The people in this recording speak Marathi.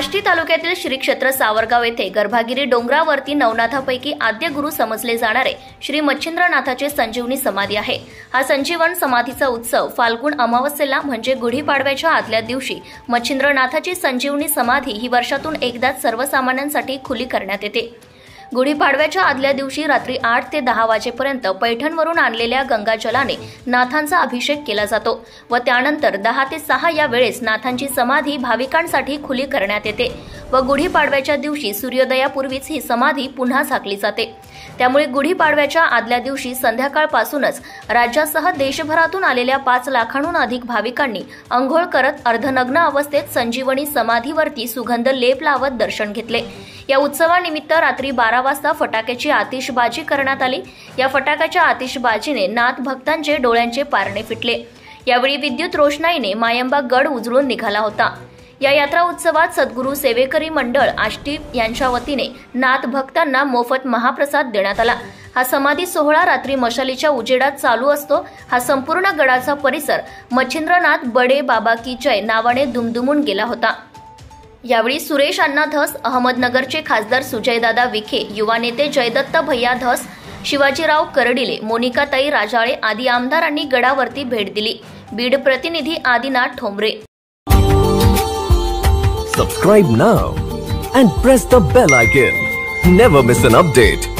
आष्टी तालुक्यातील श्री क्षेत्र सावरगाव येथे गर्भागिरी डोंगरावरती नवनाथापैकी आद्य गुरु समजले जाणारे श्री मच्छिंद्रनाथाचे संजीवनी समाधी आहे। हा संजीवन समाधीचा उत्सव फाल्गुन अमावस्येला म्हणजे गुढीपाडव्याच्या आदल्या दिवशी मच्छिंद्रनाथाची संजीवनी समाधी ही वर्षातून एकदाच सर्वसामान्यांसाठी खुली करण्यात येते। गुढीपाडव्याच्या आदल्या दिवशी रात्री 8 ते 10 वाजेपर्यंत पैठणवरून आणलेल्या गंगाजलाने नाथांचा अभिषेक केला जातो व त्यानंतर 10 ते 6 या वेळेस नाथांची समाधी भाविकांसाठी खुली करण्यात येते व गुढीपाडव्याच्या दिवशी सूर्योदयापूर्वीच ही समाधी पुन्हा झाकली जाते। त्यामुळे गुढीपाडव्याच्या आदल्या दिवशी संध्याकाळपासूनच राज्यासह देशभरातून आलेल्या 5 लाखांहून अधिक भाविकांनी अंघोळ करत अर्धनग्न अवस्थेत संजीवनी समाधीवरती सुगंध लेप लावत दर्शन घेतले। या उत्सवानिमित्त रात्री 12 वाजता फटाक्याची आतिषबाजी करण्यात आली। या फटाक्याच्या आतिषबाजीने नाथ भक्तांचे डोळ्यांचे पारणे फिटले। यावेळी विद्युत रोषणाईने मायंबा गड उजळून निघाला होता। या यात्रा उत्सवात सद्गुरू सेवेकरी मंडळ आष्टी यांच्या वतीने नाथ भक्तांना मोफत महाप्रसाद देण्यात आला। हा समाधी सोहळा रात्री मशालीच्या उजेडात चालू असतो। हा संपूर्ण गडाचा परिसर मच्छिंद्रनाथ बडे बाबा की जय नावाने दुमदुमून गेला होता। यावेळी सुरेश अण्णा धस, अहमदनगरचे खासदार सुजयदादा विखे, युवा नेते जयदत्त भैया धस, शिवाजीराव करडिले, मोनिकाताई राजाळे आदी आमदारांनी गडावरती भेट दिली। बीड प्रतिनिधी Adinath Thombare. Subscribe now and press the bell icon. Never miss an update.